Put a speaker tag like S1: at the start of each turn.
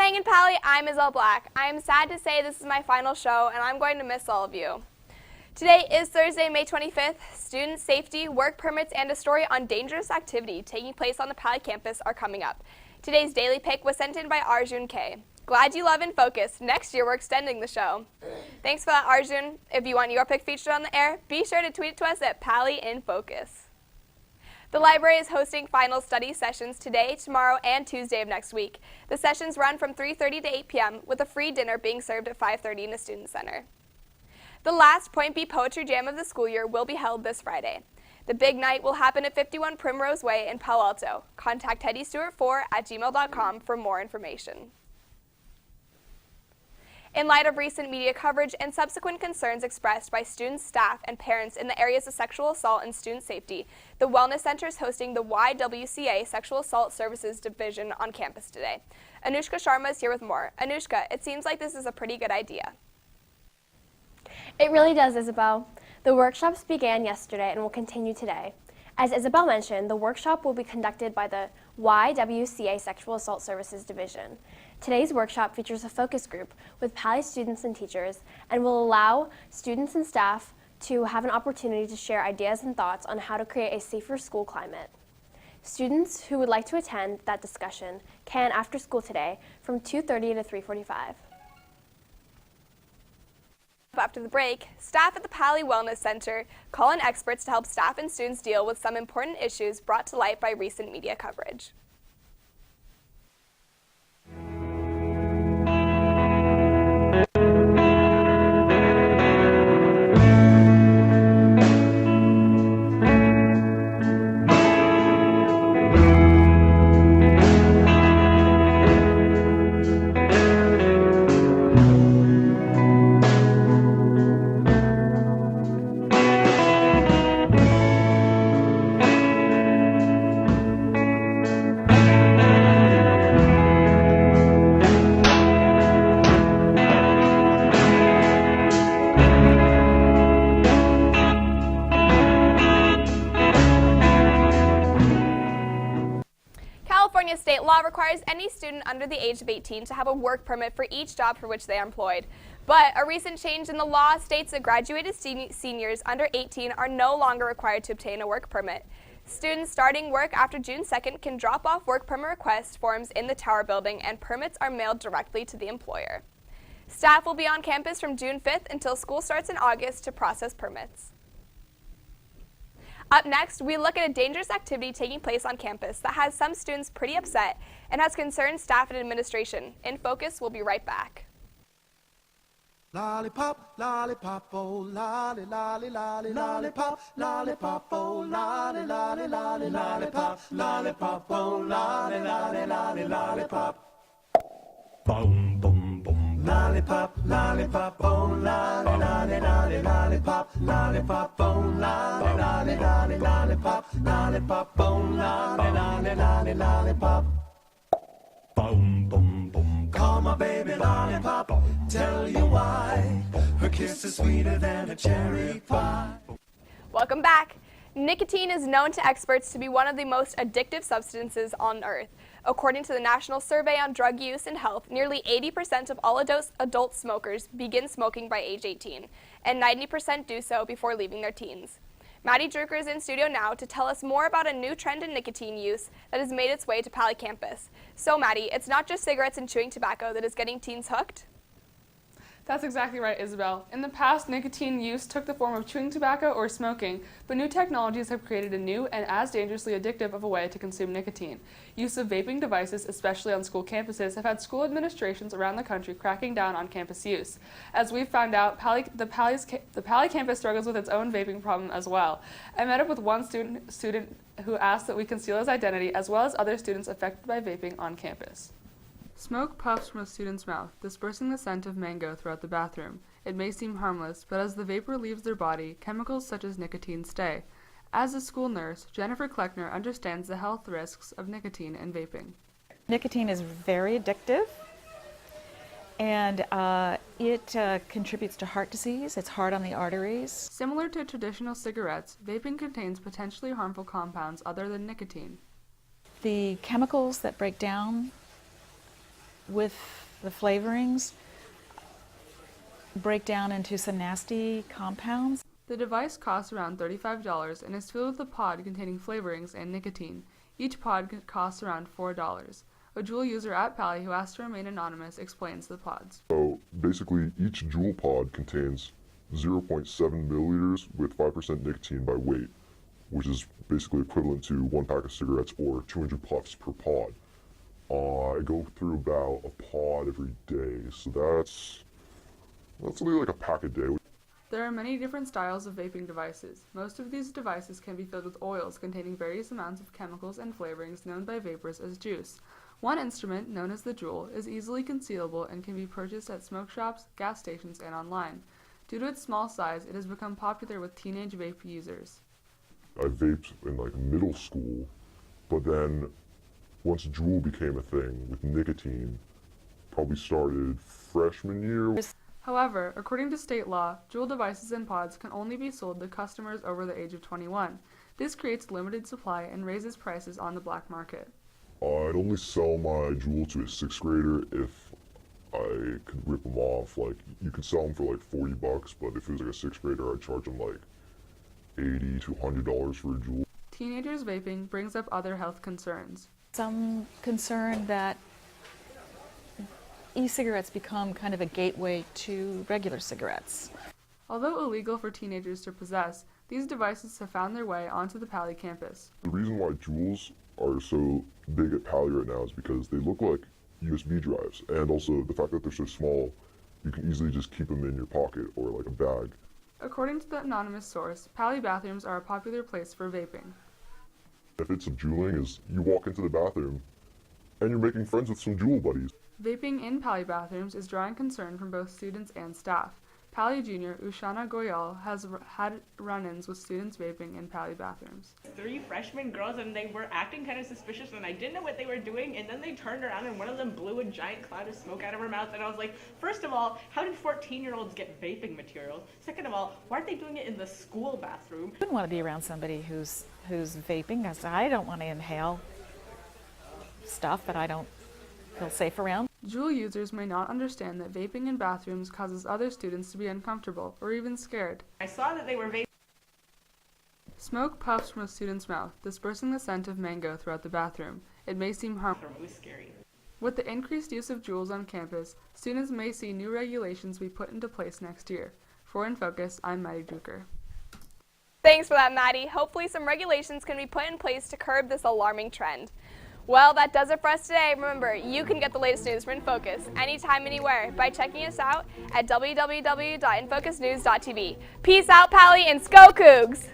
S1: Penang and Pally, I'm Isabel Black. I am sad to say this is my final show, and I'm going to miss all of you. Today is Thursday, May 25th. Student safety, work permits, and a story on dangerous activity taking place on the Pally campus are coming up. Today's daily pick was sent in by Arjun K. Glad you love InFocus. Next year, we're extending the show. Thanks for that, Arjun. If you want your pick featured on the air, be sure to tweet it to us at Pally InFocus. The library is hosting final study sessions today, tomorrow, and Tuesday of next week. The sessions run from 3:30 to 8 p.m. with a free dinner being served at 5:30 in the Student Center. The last Point B Poetry Jam of the school year will be held this Friday. The big night will happen at 51 Primrose Way in Palo Alto. Contact headystewart4@gmail.com for more information. In light of recent media coverage and subsequent concerns expressed by students, staff, and parents in the areas of sexual assault and student safety, the Wellness Center is hosting the YWCA Sexual Assault Services Division on campus today. Anushka Sharma is here with more. Anushka, it seems like this is a pretty good idea.
S2: It really does, Isabel. The workshops began yesterday and will continue today. As Isabel mentioned, the workshop will be conducted by the YWCA Sexual Assault Services Division. Today's workshop features a focus group with Pally students and teachers and will allow students and staff to have an opportunity to share ideas and thoughts on how to create a safer school climate. Students who would like to attend that discussion can after school today from 2:30 to 3:45.
S1: After the break, staff at the Pally Wellness Center call in experts to help staff and students deal with some important issues brought to light by recent media coverage. California state law requires any student under the age of 18 to have a work permit for each job for which they are employed. But a recent change in the law states that graduated seniors under 18 are no longer required to obtain a work permit. Students starting work after June 2nd can drop off work permit request forms in the Tower building, and permits are mailed directly to the employer. Staff will be on campus from June 5th until school starts in August to process permits. Up next, we look at a dangerous activity taking place on campus that has some students pretty upset and has concerned staff and administration. InFocus will be right back.
S3: Lollipop, lollipop, oh lolly, lolly, lolly, lollipop, lollipop, oh lolly, lolly, lolly, lollipop, lollipop, oh lolly, lolly, lolly, lollipop. Boom, boom, boom. Lollipop, lollipop, oh lolly, lolly, lolly, lollipop, lollipop, oh lolly, lolly, lolly, lollipop, lollipop, oh lolly, lolly, lolly, lollipop. Boom, boom, boom. Call my baby lollipop, tell you why. Her kiss is sweeter than a cherry pie.
S1: Welcome back. Nicotine is known to experts to be one of the most addictive substances on earth. According to the National Survey on Drug Use and Health, nearly 80% of all adult smokers begin smoking by age 18, and 90% do so before leaving their teens. Maddie Drucker is in studio now to tell us more about a new trend in nicotine use that has made its way to Pally campus. So Maddie, it's not just cigarettes and chewing tobacco that is getting teens hooked?
S4: That's exactly right, Isabel. In the past, nicotine use took the form of chewing tobacco or smoking, but new technologies have created a new and as dangerously addictive of a way to consume nicotine. Use of vaping devices, especially on school campuses, have had school administrations around the country cracking down on campus use. As we've found out, the Pally campus struggles with its own vaping problem as well. I met up with one student who asked that we conceal his identity, as well as other students affected by vaping on campus. Smoke puffs from a student's mouth, dispersing the scent of mango throughout the bathroom. It may seem harmless, but as the vapor leaves their body, chemicals such as nicotine stay. As a school nurse, Jennifer Kleckner understands the health risks of nicotine and vaping.
S5: Nicotine is very addictive, and it contributes to heart disease. It's hard on the arteries.
S4: Similar to traditional cigarettes, vaping contains potentially harmful compounds other than nicotine.
S5: The chemicals that break down with the flavorings, break down into some nasty compounds.
S4: The device costs around $35 and is filled with a pod containing flavorings and nicotine. Each pod costs around $4. A Juul user at Pally who asked to remain anonymous explains the pods.
S6: So basically, each Juul pod contains 0.7 milliliters with 5% nicotine by weight, which is basically equivalent to 1 pack of cigarettes or 200 puffs per pod. I go through about a pod every day, so that's only like a pack a day.
S4: There are many different styles of vaping devices. Most of these devices can be filled with oils containing various amounts of chemicals and flavorings known by vapors as juice. One instrument, known as the Juul, is easily concealable and can be purchased at smoke shops, gas stations, and online. Due to its small size, it has become popular with teenage vape users.
S6: I vaped in like middle school, but then once Juul became a thing with nicotine, probably started freshman year.
S4: However, according to state law, Juul devices and pods can only be sold to customers over the age of 21. This creates limited supply and raises prices on the black market.
S6: I'd only sell my Juul to a 6th grader if I could rip them off. Like, you could sell them for like $40, but if it was like a 6th grader, I'd charge them like $80 to $100 for a Juul.
S4: Teenagers vaping brings up other health concerns.
S5: Some concern that e-cigarettes become kind of a gateway to regular cigarettes.
S4: Although illegal for teenagers to possess, these devices have found their way onto the Pally campus.
S6: The reason why Juuls are so big at Pally right now is because they look like USB drives, and also the fact that they're so small, you can easily just keep them in your pocket or like a bag.
S4: According to the anonymous source, Pally bathrooms are a popular place for vaping.
S6: Benefits of Juuling is you walk into the bathroom and you're making friends with some Juul buddies.
S4: Vaping in Pally bathrooms is drawing concern from both students and staff. Pally junior Ushana Goyal has had run-ins with students vaping in Pally bathrooms.
S7: 3 freshman girls, and they were acting kind of suspicious, and I didn't know what they were doing, and then they turned around and one of them blew a giant cloud of smoke out of her mouth, and I was like, first of all, how did 14-year-olds get vaping materials? Second of all, why aren't they doing it in the school bathroom?
S5: I wouldn't want to be around somebody who's vaping, because I don't want to inhale stuff that I don't feel safe around.
S4: Juul users may not understand that vaping in bathrooms causes other students to be uncomfortable or even scared.
S7: I saw that they were vaping.
S4: Smoke puffs from a student's mouth, dispersing the scent of mango throughout the bathroom. It may seem harmful.
S7: It was scary.
S4: With the increased use of Juuls on campus, students may see new regulations be put into place next year. For InFocus, I'm Maddie Drucker.
S1: Thanks for that, Maddie. Hopefully some regulations can be put in place to curb this alarming trend. Well, that does it for us today. Remember, you can get the latest news from InFocus anytime, anywhere by checking us out at www.infocusnews.tv. Peace out, Pally, and Sko Cougs!